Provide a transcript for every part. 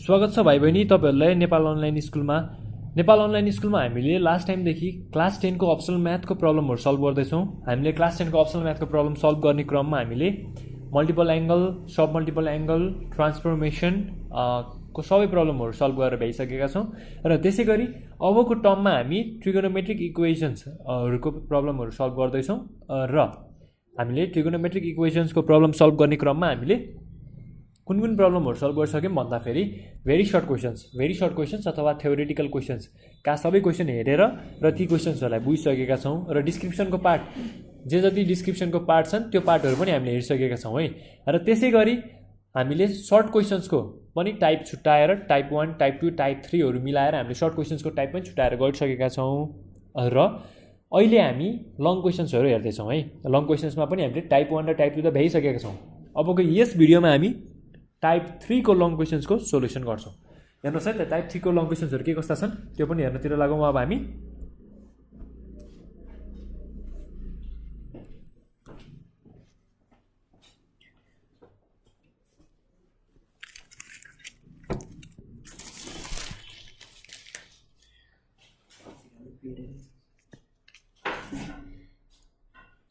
स्वागत छ भाइ बहिनी तपाईहरुलाई नेपाल अनलाइन स्कुलमा हामीले लास्ट टाइमदेखि क्लास 10 को अप्सनल म्याथको प्रब्लमहरु सल्भ गर्दै छौं। हामीले क्लास 10 को अप्सनल म्याथको प्रब्लम सल्भ गर्ने क्रममा हामीले मल्टिपल एंगल, सब मल्टिपल एंगल, ट्रान्सफर्मेसन को सबै प्रब्लमहरु सल्भ गरेर भइसकेका छौं र त्यसैगरी अबको टर्ममा हामी ट्रिगोनोमेट्रिक इक्वेशन्सहरुको प्रब्लमहरु सल्भ गर्दै छौं र हामीले ट्रिगोनोमेट्रिक इक्वेशन्सको प्रब्लम सल्भ गर्ने क्रममा हामीले कुन कुन प्रब्लमहरु सल्भ गरिसक्यौं भन्दा फेरि भेरी सर्ट क्वेशन्स अथवा थ्योरेटिकल क्वेशन्स का सबै क्वेशन हेरेर र ती क्वेशन्सहरुलाई बुझिसकेका छौं र डिस्क्रिप्सनको पार्ट जे जति डिस्क्रिप्सनको पार्ट छन् त्यो पार्टहरु पनि हामीले हेरिसकेका छौं है। र त्यसैगरी हामीले सर्ट क्वेशन्सको पनि टाइप छुट्याएर टाइप 1, टाइप 2, टाइप 3 हरु मिलाएर हामीले सर्ट क्वेशन्सको टाइप पनि छुट्याएर गरिसकेका छौं र अहिले हामी लङ क्वेशन्सहरु हेर्दै छौं है। लङ क्वेशन्समा पनि हामीले टाइप 1 र टाइप 2 त भइसकेका छौं। अबको यस भिडियोमा हामी टाइप 3 को लङ क्वेशन्सको सोलुसन गर्छौं। हेर्नुस् है त टाइप 3 को लङ क्वेशन्सहरु के कस्ता छन् त्यो पनि हेर्नतिर लागौं अब हामी।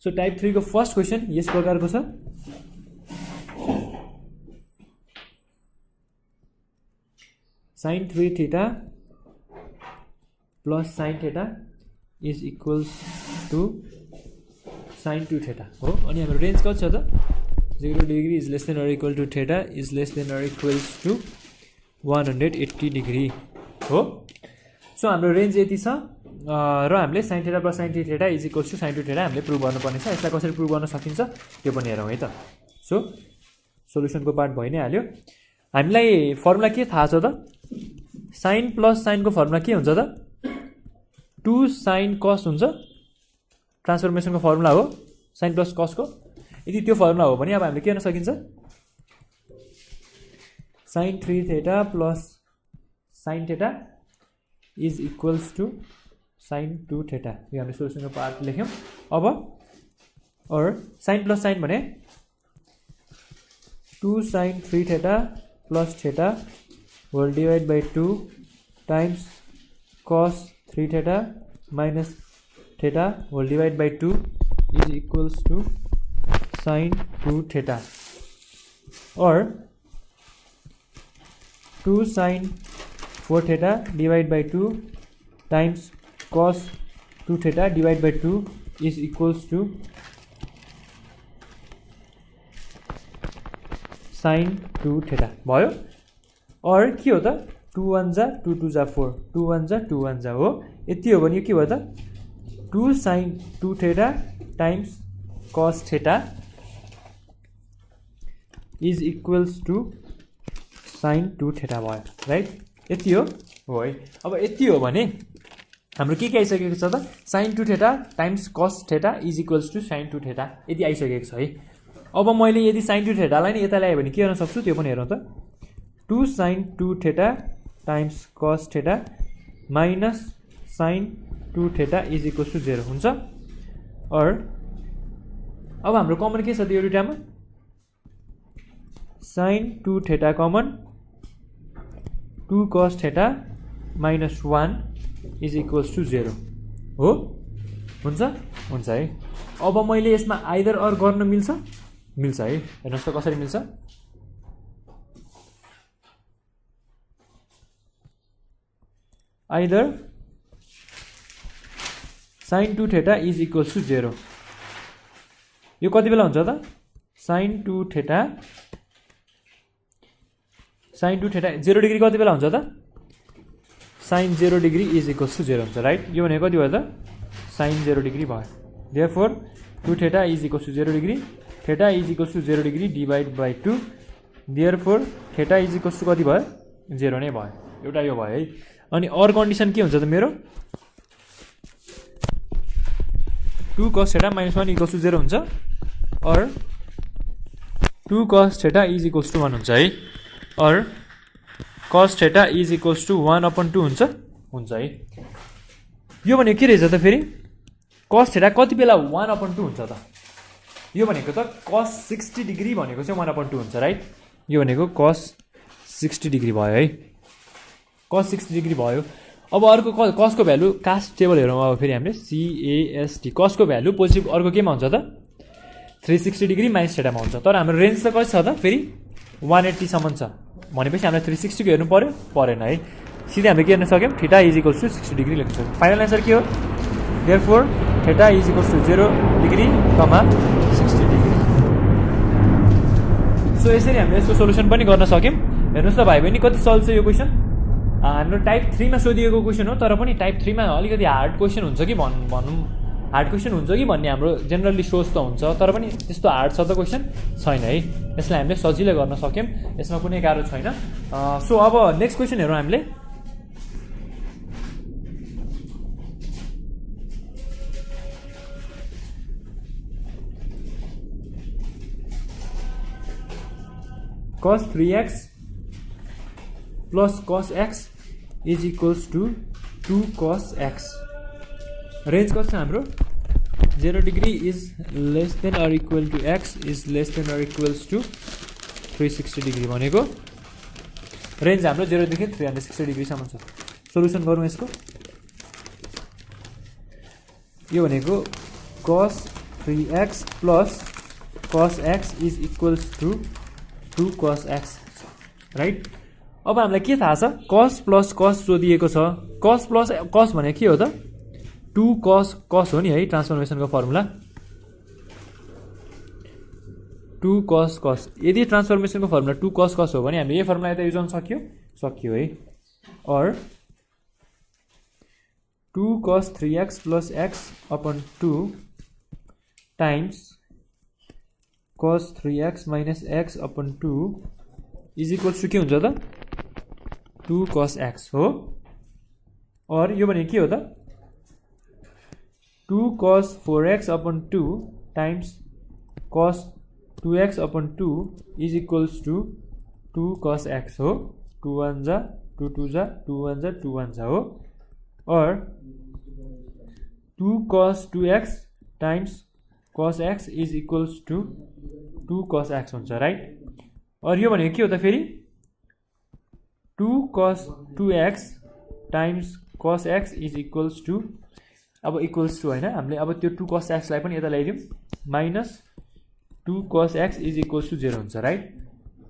सो टाइप 3 को फर्स्ट क्वेशन यस प्रकारको छ। sin 3 theta plus sin theta is equals to sin 2 theta हो। अनि हाम्रो रेन्ज कति छ त 0 degree is less than or equal to theta is less than or equals to 180 degree हो। सो हाम्रो रेन्ज यति छ र हामीले sin theta plus sin 3 theta is equals to sin 2 theta हामीले प्रुभ गर्नुपर्ने छ। यसलाई कसरी प्रुभ गर्न सकिन्छ त्यो पनि हेरौँ है त। सो सोलुसनको पार्ट भइ नै हाल्यो। हामीलाई फर्मुला के थाहा छ त sin प्लस sin को फर्मुला के हुन्छ त 2 sin cos हुन्छ। ट्रान्सफर्मेसनको फर्मुला हो sin प्लस cos को। यदि त्यो फर्मुला हो भने अब हामीले के गर्न सकिन्छ sin 3 theta plus sin theta is equals to sin 2 theta। यो हामीले सोलुसनको पार्ट लेख्यौं। अब और sin प्लस sin भने 2 sin 3 theta plus theta whole divided by 2 times cos 3 theta minus theta whole divided by 2 is equals to sin 2 theta or 2 sin 4 theta divided by 2 times cos 2 theta divided by 2 is equals to sin 2 theta भयो। और के हो त 2 1 जा 2 2 जा 4 2 1 जा 2 1 जा हो। यति हो भने के भयो त 2 sin 2 theta times cos theta is equals to sin 2 theta भयो राइट। यति हो है। अब यति हो भने हाम्रो के आइसकेको छ त sin 2 theta times cos theta is equals to sin 2 theta यति आइसकेको छ है। अब मैले यदि sin 2 theta लाई नि यता ल्याए भने के गर्न सक्छु त्यो पनि हेरौँ त 2 sin 2 theta times cos theta minus sin 2 theta is equals to 0 हुन्छ। और अब हाम्रो कमन के छ त यो दुईटामा sin 2 theta common 2 cos theta minus 1 is equals to 0 हो। हुन्छ है। अब मैले यसमा आइदर अर गर्न मिल्छ है। हेर्नुस् त कसरी मिल्छ either sin 2 theta is equals to 0 यो कति बेला हुन्छ त sin 2 theta 0 डिग्री कति बेला हुन्छ त sin 0 degree is equals to 0 हुन्छ राइट। यो भने कति भयो त sin 0 डिग्री भयो। therefore 2 theta is equals to 0 degree theta is equals to 0 degree divided by 2 therefore theta is equals to कति भयो 0 नै भयो। एउटा यो भयो है। अनि और कन्डिसन के हुन्छ त मेरो 2 cos theta minus 1 equals to 0 हुन्छ और 2 cos theta is equals to 1 हुन्छ है। और cos theta is equals to 1/2 हुन्छ है। यो भने के रहेछ त फेरि cos theta कति बेला 1/2 हुन्छ त यो भनेको त cos 60 डिग्री भनेको चाहिँ 1/2 हुन्छ राइट। यो भनेको cos 60 डिग्री भयो है, cos 60 डिग्री भयो। अब अर्को cos को भ्यालु कास्ट टेबल हेरौँ अब फेरि हामीले CAST cos को भ्यालु पोजिटिभ अर्को केमा हुन्छ त 360 डिग्री माइनस थीटामा हुन्छ। तर हाम्रो रेन्ज त कति छ त फेरि 180 सम्म छ भनेपछि हामीले 360 को हेर्नु पर्यो परेन है, सिधै हामीले के गर्न सक्यौँ theta is equals to 60 degree लेख्न सक्यौँ। फाइनल एन्सर के हो therefore theta is equals to 0 degree comma 60 degree. So यसरी हामीले यसको सोलुसन पनि गर्न सक्यौँ। हेर्नुहोस् त भाइ बहिनी कति सल्भ छ यो क्वेसन। हाम्रो टाइप 3 मा सोधिएको क्वेसन हो, तर पनि टाइप 3 मा अलिकति हार्ड क्वेसन हुन्छ कि भनौँ हार्ड क्वेसन हुन्छ कि भन्ने हाम्रो जेनरली सोच त हुन्छ, तर पनि त्यस्तो हार्ड छ त क्वेसन छैन है। यसलाई हामीले सजिलै गर्न सक्यौँ, यसमा कुनै गाह्रो छैन। सो अब नेक्स्ट क्वेसन हेरौँ हामीले। cos 3x plus cos x is equals to 2 cos x। Range कति छ हाम्रो 0 degree is less than or equal to x is less than or equals to 360 degree भनेको रेन्ज हाम्रो 0 देखि 360 डिग्रीसम्म छ। सोलुसन गरौँ यसको। यो भनेको cos 3x plus cos x is equals to 2 cos x right. अब हामीलाई के थाहा छ cos प्लस cos सोधिएको छ। cos प्लस cos भने के हो त 2 cos हो नि है ट्रान्सफर्मेसनको फर्मुला 2 cos। यदि ट्रान्सफर्मेसनको फर्मुला 2 cos हो भने हामीले यो फर्मुला यता युज गर्न सक्यो है। और 2 cos 3x plus x upon 2 times cos 3x minus x upon 2 is equals to के हुन्छ त 2 cos x हो। और यो भने के हो त 2 cos 4x upon 2 times cos 2x upon 2 is equals to 2 cos x हो। 2 1 जा 2 2 जा 2 1 जा 2 1 जा हो। और 2 cos 2x times cos x is equals to 2 cos x हुन्छ राइट। और यो भनेको के हो त फेरि 2 cos 2x times cos x is equals to अब इक्वल्स टू होइन हामीले अब त्यो 2 cos x लाई पनि यता ल्याइदिउँ minus 2 cos x is equals to 0 हुन्छ राइट।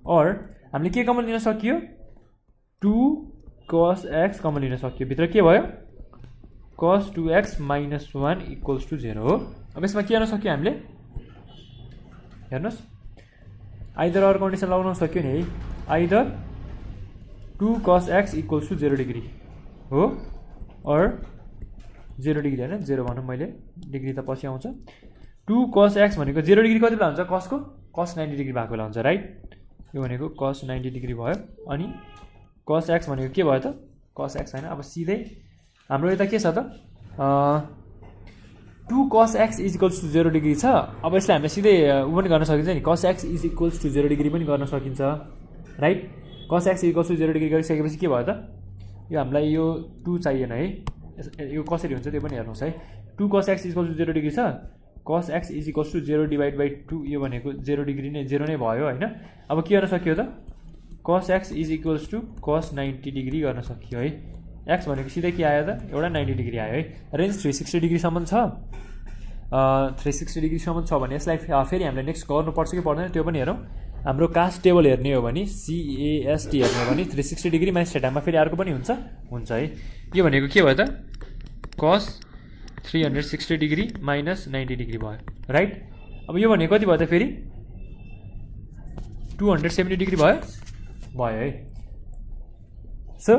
और हामीले के कमन लिन सकियो 2 cos x कमन लिन सकियो। भित्र के भयो cos 2x minus 1 equals to 0 हो। अब यसमा के गर्न सक्यो हामीले हेर्नुहोस् आइदर अर कन्डिसन लगाउन सक्यो नि है। Either 2 cos x equals to 0 degree हो और 0 डिग्री होइन 0 भनौँ मैले डिग्री त पछि आउँछ। 2 cos x भनेको 0 डिग्री कति बेला हुन्छ cos को cos 90 डिग्री भएको बेला हुन्छ राइट। यो भनेको cos 90 डिग्री भयो। अनि cos x भनेको के भयो त cos x होइन। अब सिधै हाम्रो यता के छ त 2 cos x is equals to 0 degree छ। अब यसलाई हामीले सिधै पनि गर्न सकिन्छ नि cos x is equals to 0 degree पनि गर्न सकिन्छ right. cos x is equals to 0 degree गरिसकेपछि के भयो त यो हामीलाई यो 2 चाहिएन है। यो कसरी हुन्छ त्यो पनि हेर्नुहोस् है। 2 cos x is equals to 0 degree छ cos x is equals to 0 divide by 2 यो भनेको 0 डिग्री नै 0 नै भयो होइन। अब के गर्न सक्यो त cos x is equals to cos 90 degree गर्न सक्यो है। x भनेको सिधै के आयो त एउटा 90 डिग्री आयो है। रेन्ज 360 डिग्रीसम्म छ 360 डिग्रीसम्म छ भने यसलाई फेरि हामीले नेक्स्ट गर्नुपर्छ कि पर्दैन त्यो पनि हेरौँ। हाम्रो कास्ट टेबल हेर्ने हो भने CAST हेर्ने हो भने 360 डिग्री माइनस थीटामा फेरि अर्को पनि हुन्छ है। यो भनेको के भयो त cos 360 डिग्री माइनस 90 डिग्री भयो राइट। अब यो भनेको कति भयो त फेरि 270 डिग्री भयो है। सो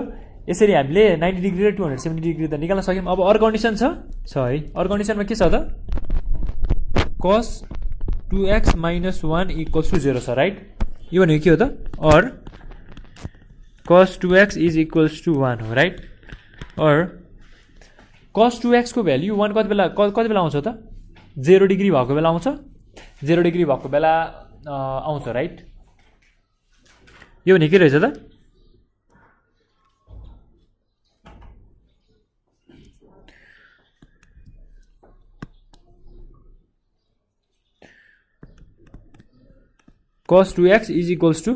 यसरी हामीले 90 डिग्री र 270 डिग्री त निकाल्न सक्यौँ। अब अरू कन्डिसन छ है। अरू कन्डिसनमा के छ त cos 2x minus 1 equals to 0 छ राइट। यो भनेको के हो त और cos 2x is equals to 1 हो राइट। और cos 2x को भ्याल्यु 1 कति बेला आउँछ त 0 डिग्री भएको बेला आउँछ 0 डिग्री भएको बेला आउँछ राइट। यो भने के रहेछ त cos 2x is equals to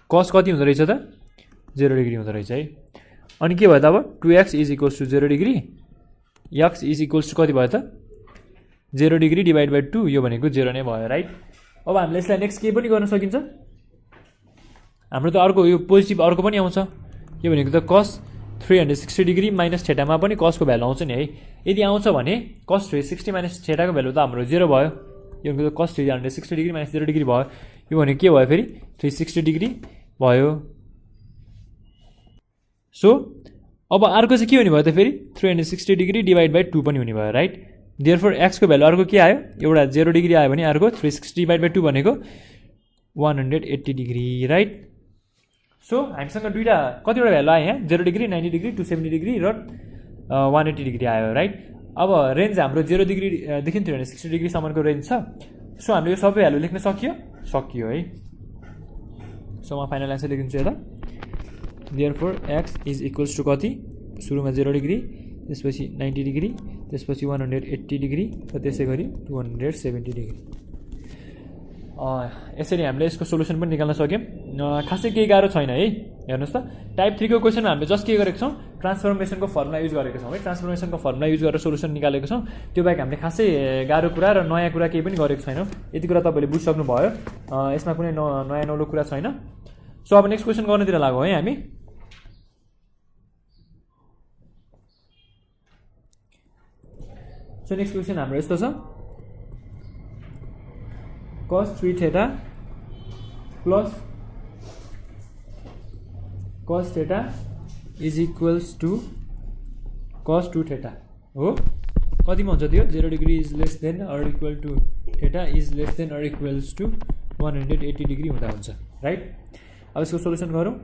cos कति हुँदो रहेछ त 0 डिग्री हुँदो रहेछ है। अनि के भयो त अब 2x is equals to 0 degree, x is equals to कति भयो त 0 डिग्री डिभाइड बाई 2, यो भनेको 0 नै भयो राइट। अब हामीले यसलाई नेक्स्ट के पनि गर्न सकिन्छ, हाम्रो त अर्को यो पोजिटिभ अर्को पनि आउँछ, यो भनेको त cos 360 डिग्री माइनस थेटामा पनि cosको भ्यालु आउँछ नि है। यदि आउँछ भने cos 360 माइनस थेटाको भ्यालु त हाम्रो 0 भयो, यो भनेको cos 360 डिग्री माइनस 0 डिग्री भयो, यो भनेको के भयो फेरि 360 डिग्री भयो। सो अब अर्को चाहिँ के हुने भयो त फेरि 360 डिग्री डिभाइड बाई 2 पनि हुने भयो राइट। देयरफोर x को भ्यालु अर्को के आयो, एउटा 0 डिग्री आयो भने अर्को 360 डिभाइड बाई 2 भनेको 180 डिग्री राइट। सो हामीसँग दुईवटा कतिवटा भ्यालु आयो यहाँ 0 डिग्री 90 डिग्री 270 डिग्री र 180 डिग्री आयो राइट। अब रेन्ज हाम्रो 0 डिग्रीदेखि 360 डिग्रीसम्मको रेन्ज छ। सो हामीले यो सबै भ्यालु लेख्न सकियो है। सो म फाइनल एन्सर लेखिदिन्छु यता, therefore x is equals to कति, सुरुमा 0 डिग्री, त्यसपछि 90 डिग्री, त्यसपछि 180 डिग्री र त्यसै गरी 270 डिग्री। यसरी हामीले यसको सोलुसन पनि निकाल्न सक्यौँ। खासै केही गाह्रो छैन है। हेर्नुहोस् त टाइप 3 को क्वेसनमा हामीले जस्ट के गरेको छौँ, ट्रान्सफर्मेसनको फर्मुला युज गरेको छौँ है। ट्रान्सफर्मेसनको फर्मुला युज गरेर सोलुसन निकालेको छौँ। त्यो बाहेक हामीले खासै गाह्रो कुरा र नयाँ कुरा केही पनि गरेको छैनौँ। यति कुरा तपाईँले बुझिसक्नु भयो, यसमा कुनै नयाँ नौलो कुरा छैन। सो अब नेक्स्ट क्वेसन गर्नुतिर लागौँ है हामी। सो नेक्स्ट क्वेसन हाम्रो यस्तो छ, cos 3 theta plus cos theta is equals to cos 2 theta हो। कतिमा हुन्छ त्यो 0 degree is less than or equal to theta is less than or equals to 180 degree हुँदा हुन्छ राइट। अब यसको सोलुसन गरौँ,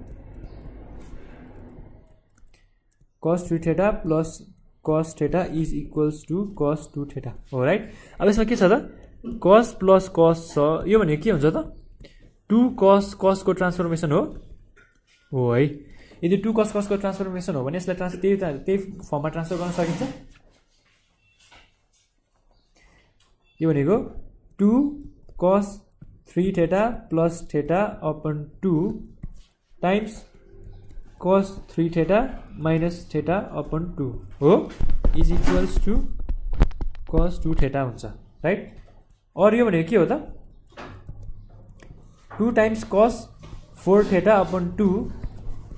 cos 3 theta plus cos theta is equals to cos 2 theta हो राइट। अब यसमा के छ त, cos प्लस cos छ, यो भने के हुन्छ त 2 cos को ट्रान्सफर्मेसन हो है। यदि 2 cos को ट्रान्सफर्मेसन हो भने यसलाई त्यही फर्ममा ट्रान्सफर गर्न सकिन्छ। यो भनेको 2 cos 3 theta plus theta upon 2 times cos 3 theta minus theta upon 2 हो is equals to cos 2 theta हुन्छ राइट। और यो भनेको के हो त 2 times cos 4 theta upon 2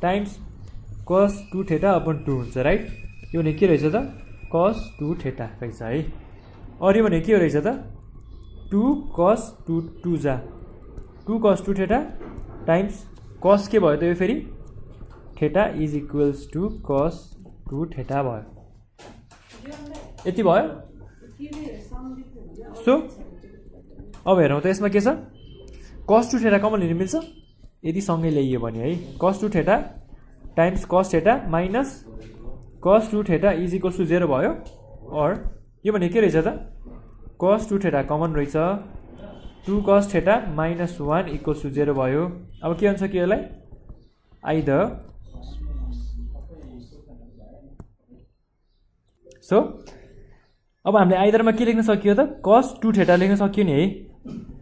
times cos 2 theta upon 2 हुन्छ राइट। यो भनेको के रहेछ त cos 2 थेटा रहेछ है। और यो भनेको के रहेछ त 2 cos 2 जा 2 cos 2 थेटा टाइम्स cos के भयो त यो फेरि theta is equals to cos 2 theta भयो। यति भयो। सो अब हेरौँ त यसमा के छ, cos 2 थेटा कमन लिनु मिल्छ यदि सँगै ल्याइयो भने है। cos 2 theta times cos theta minus cos 2 theta is equals to 0 भयो। और यो भने के रहेछ त cos 2 थेटा कमन रहेछ, 2 cos theta minus 1 equals to 0 भयो। अब के हुन्छ कि यसलाई आइदर सो अब हामीले आइदरमा के लेख्न सकियो त cos 2 थेटा लेख्न सकियो नि है।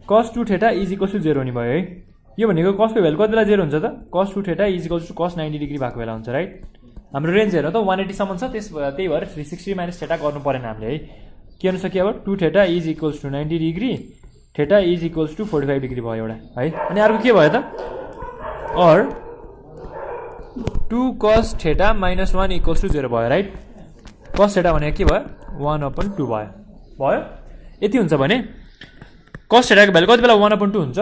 cos 2 theta is equals to 0 हुने भयो है। यो भनेको cosको भ्यालु कति बेला 0 हुन्छ त cos 2 theta is equals to cos 90 degree भएको बेला हुन्छ राइट। हाम्रो रेन्ज हेर्नु त 180 सम्म छ, त्यही भएर 360 माइनस थेटा गर्नु परेन हामीले है। के गर्नु सक्यो अब 2 theta is equals to 90 degree, theta is equals to 45 degree भयो एउटा है। अनि अर्को के भयो त और 2 cos theta minus 1 equals to 0 भयो राइट। cos थेटा भनेको के भयो 1/2 भयो। यति हुन्छ भने cos थेटाको भ्यालु कति बेला 1/2 हुन्छ,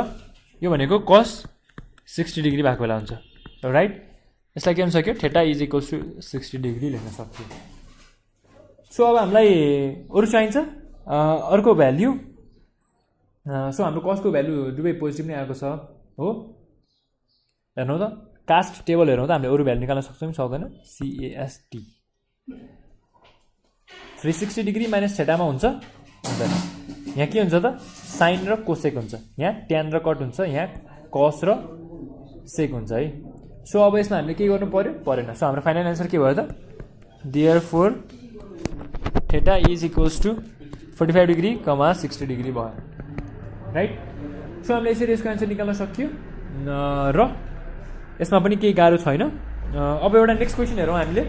यो भनेको cos 60 डिग्री भएको बेला हुन्छ राइट। यसलाई के हुन सक्यो theta is equals to 60 degree लेख्न सक्यो। सो अब हामीलाई अरू चाहिन्छ अर्को भ्याल्यु। सो हाम्रो cosको भ्यालु दुवै पोजिटिभ नै आएको छ हो। हेर्नु त कास्ट टेबल हेर्नु त हामीले अरू भ्यालु निकाल्न सक्छौँ कि सक्दैन। CAST 360 डिग्री माइनस थेटामा हुन्छ हुँदैन। यहाँ के हुन्छ त साइन र कोसेक हुन्छ, यहाँ ट्यान र कट हुन्छ, यहाँ कस र सेक हुन्छ है। सो अब यसमा हामीले के गर्नु पर्यो परेन। सो हाम्रो फाइनल एन्सर के भयो त therefore theta is equals to 45 degree, 60 degree भयो राइट। सो हामीले यसरी यसको एन्सर निकाल्न सक्यो र यसमा पनि केही गाह्रो छैन। अब एउटा नेक्स्ट क्वेसन हेरौँ हामीले।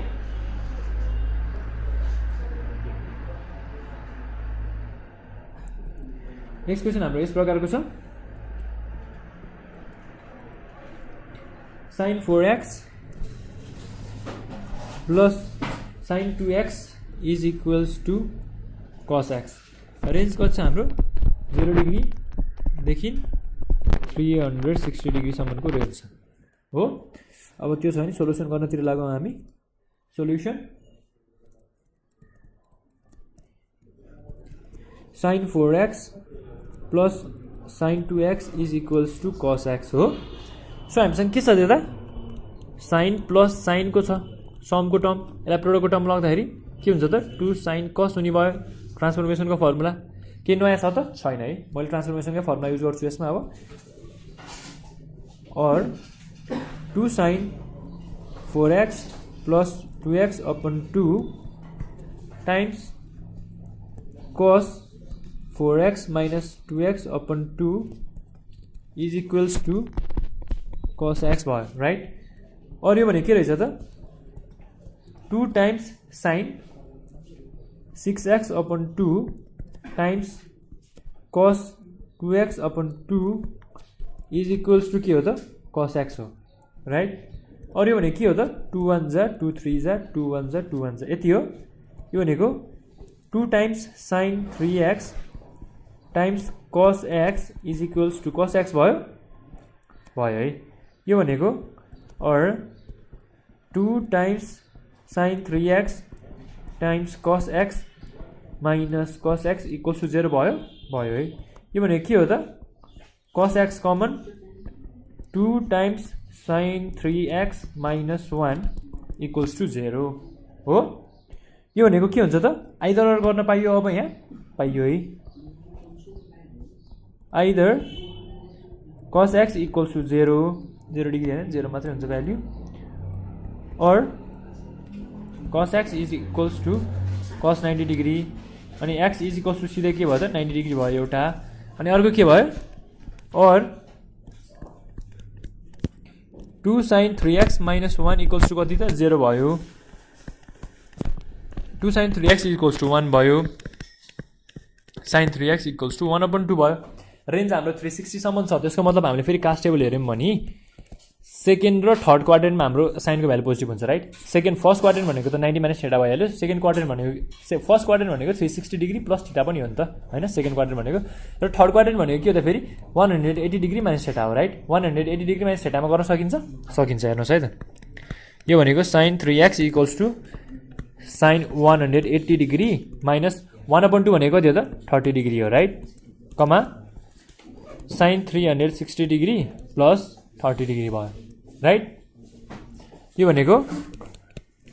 नेक्स्ट क्वेसन हाम्रो यस प्रकारको छ, sin 4x plus sin 2x is equals to cos x। Range कति छ हाम्रो 0 डिग्रीदेखि 360 डिग्रीसम्मको रेन्ज छ हो। अब त्यो छ भने सोल्युसन गर्नतिर लागौँ हामी। Solution sin 4x plus sin 2x is equals to cos x हो। सो हामीसँग के छ त, साइन प्लस साइनको छ समको टर्म, यसलाई प्रोडक्टको टर्म लाग्दाखेरि के हुन्छ त 2 sin cos हुने भयो। ट्रान्सफर्मेसनको फर्मुला के नयाँ छ त छैन है, मैले ट्रान्सफर्मेसनकै फर्मुला युज गर्छु यसमा। अब और 2 sin 4x plus 2x upon 2 times cos 4x minus 2x upon 2 is equals to cos x भयो, राइट। और यो भने के रहेछ त 2 times sin 6x upon 2 times cos 2x upon 2 is equals to के हो त cos x हो, राइट। और यो भने के हो त 2 1 जा 2 3 जा 2 1 जा 2 1 जा यति हो। यो भनेको 2 times sin 3x times cos x is equals to cos x भयो है। यो भनेको और 2 times sin 3x times cos x minus cos x equals to 0 भयो है। यो भनेको के हो त cos x common 2 times sin 3x minus 1 equals to 0 हो। यो भनेको के हुन्छ त आइदर गर्न पाइयो। अब यहाँ पाइयो है, either cos x equals to 0 degree होइन 0 मात्रै हुन्छ भ्याल्यू, और cos x is equals to cos 90 degree, अनि x इज इक्वल्स टू सिधै के भयो त 90 डिग्री भयो एउटा। अनि अर्को के भयो और 2 sin 3x minus 1 equals two कति त 0 भयो। 2 sin 3x इक्वल्स टू 1 भयो, sin 3x इक्वल्स टू 1/2 भयो। रेन्ज हाम्रो 360 सम्म छ। त्यसको मतलब हामीले फेरि कास्ट टेबल हेऱ्यौँ भने सेकेन्ड र थर्ड क्वाड्रेन्टमा हाम्रो साइनको भ्यालु पोजिटिभ हुन्छ, राइट। फर्स्ट क्वाड्रेन्ट भनेको त 90 माइनस थीटा भइहाल्यो। सेकेन्ड क्वाड्रेन्ट भनेको फर्स्ट क्वाड्रेन्ट भनेको 360 डिग्री प्लस थीटा पनि हो नि त होइन सेकेन्ड क्वाड्रेन्ट भनेको। र थर्ड क्वाड्रेन्ट भनेको के हो त फेरि 180 डिग्री माइनस थीटा हो, राइट। 180 डिग्री माइनस थीटामा गर्न सकिन्छ हेर्नुहोस् है त। यो भनेको sin 3x equals to sin 180 degree minus 1/2 भनेको कति हो त 30 डिग्री हो, right, comma sin 360 degree plus 30 degree भयो, राइट। यो भनेको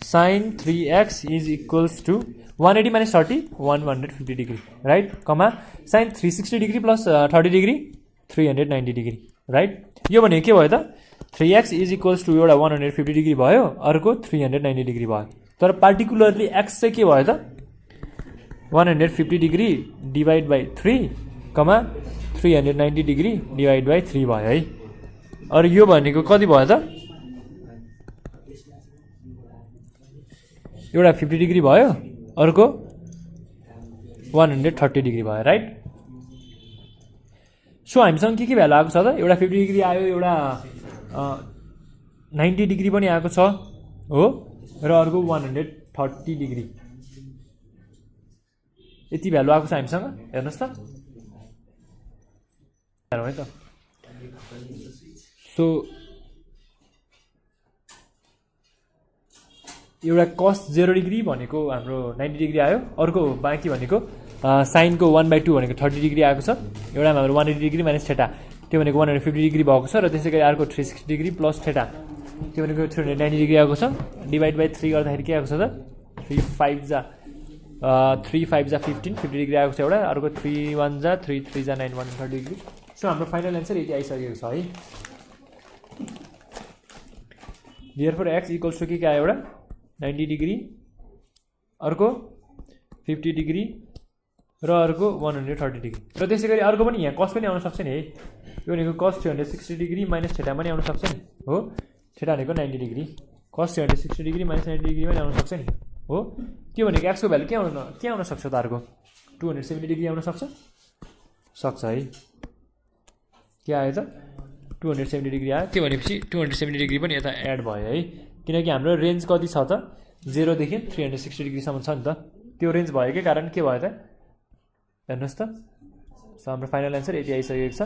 sin 3x is equals to 180 minus 30 150 degree, right, comma sin 360 degree plus 30 degree 390 degree, right. यो भनेको के भयो त 3x इज इक्वल्स टू एउटा 150 डिग्री भयो, अर्को 390 डिग्री भयो। तर पार्टिकुलरली x चाहिँ के भयो त 150 degree divide by 3 comma 390 degree divide by 3 भयो है। अरू यो भनेको कति भयो त एउटा 50 डिग्री भयो, अर्को 130 डिग्री भयो, राइट। सो हामीसँग के भ्यालु आएको छ त एउटा 50 डिग्री आयो, एउटा 90 डिग्री पनि आएको छ हो, र अर्को 130 डिग्री यति भ्यालु आएको छ हामीसँग। हेर्नुहोस् त है त। सो एउटा cos 0 डिग्री भनेको हाम्रो 90 डिग्री आयो, अर्को बाँकी भनेको साइनको 1/2 भनेको 30 डिग्री आएको छ, एउटामा हाम्रो 180 डिग्री माइनस थीटा त्यो भनेको 150 डिग्री भएको छ, र त्यसै गरी अर्को 360 डिग्री प्लस थीटा त्यो भनेको 390 डिग्री आएको छ। डिभाइड बाई 3 गर्दाखेरि के आएको छ त 3 5 जा 15 50 डिग्री आएको छ एउटा, अर्को 3 1 जा 3 3 जा 9 130 डिग्री। सो हाम्रो फाइनल एन्सर यति आइसकेको छ है। देयरफोर x इक्वल्स टु के आयो एउटा 90 डिग्री, अर्को 50 डिग्री र अर्को 130 डिग्री, र त्यसै गरी अर्को पनि यहाँ cos पनि आउन सक्छ नि है। यो भनेको cos 360 डिग्री माइनस थीटा पनि आउन सक्छ नि हो। थीटा भनेको 90 डिग्री cos 360 डिग्री माइनस 90 डिग्रीमा ल्याउन सक्छ नि हो के भनेको x को भ्यालु के आउन सक्छ त अर्को 270 डिग्री आउन सक्छ है के आयो त 270 डिग्री आयो त्यो भनेपछि 270 डिग्री पनि यता एड भयो है किनकि हाम्रो रेन्ज कति छ त 0 देखि 360 डिग्रीसम्म छ नि त त्यो रेन्ज भएकै कारण के भयो त हेर्नुहोस् त हाम्रो फाइनल एन्सर यति आइसकेको छ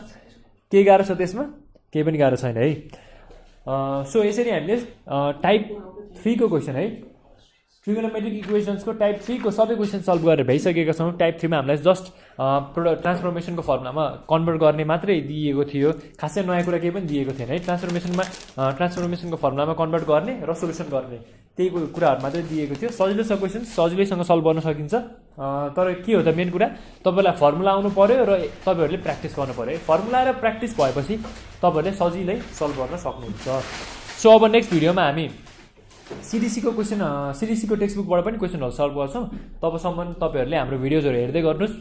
के गाह्रो छ त्यसमा केही पनि गाह्रो छैन है सो यसरी हामीले टाइप 3 को क्वेसन है ट्रिगोनोमेट्रिक इक्वेसन्सको टाइप 3 को सबै क्वेसन सल्भ गरेर भइसकेका छौँ टाइप 3 मा हामीलाई जस्ट ट्रान्सफर्मेसनको फर्मुलामा कन्भर्ट गर्ने मात्रै दिएको थियो खासै नयाँ कुरा केही पनि दिएको थिएन है ट्रान्सफर्मेसनको फर्मुलामा कन्भर्ट गर्ने र सोल्युसन गर्ने त्यही कुराहरू मात्रै दिएको थियो सजिलो छ क्वेसन सजिलैसँग सल्भ गर्न सकिन्छ तर के हो त मेन कुरा तपाईलाई फर्मुला आउनु पर्यो र तपाईहरुले प्र्याक्टिस गर्नु पर्यो फर्मुला र प्र्याक्टिस भएपछि तपाईहरुले सजिलै सल्भ गर्न सक्नुहुन्छ सो अब नेक्स्ट भिडियोमा हामी सीडीसी को क्वेसन सीडीसी को टेक्स्ट बुकबाट पनि क्वेसनहरु सल्भ गर्छौं तबसम्म तपाईहरुले हाम्रो भिडियोजहरु हेर्दै गर्नुस्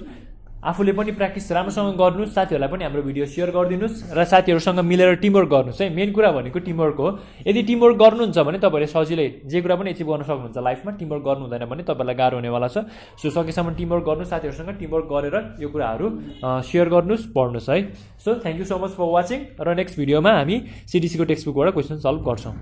आफूले पनि प्र्याक्टिस राम्रोसँग गर्नुस् साथीहरुलाई पनि हाम्रो भिडियो शेयर गरिदिनुस् र साथीहरुसँग मिलेर टिमवर्क गर्नुस् है मेन कुरा भनेको टिमवर्क हो यदि टिमवर्क गर्नुहुन्छ भने तपाईहरुले सजिलै जे कुरा पनि अचिभ गर्न सक्नुहुन्छ लाइफमा टिमवर्क गर्नु हुँदैन भने तपाईहरुलाई गाह्रो हुनेवाला छ सो सकेसम्म टिमवर्क गर्नुस् साथीहरुसँग टिमवर्क गरेर यो कुराहरु शेयर गर्नुस् पढ्नुस् है so thank you so much for watching र नेक्स्ट भिडियोमा हामी सीडीसी को टेक्स्ट बुकबाट क्वेसन सल्भ गर्छौं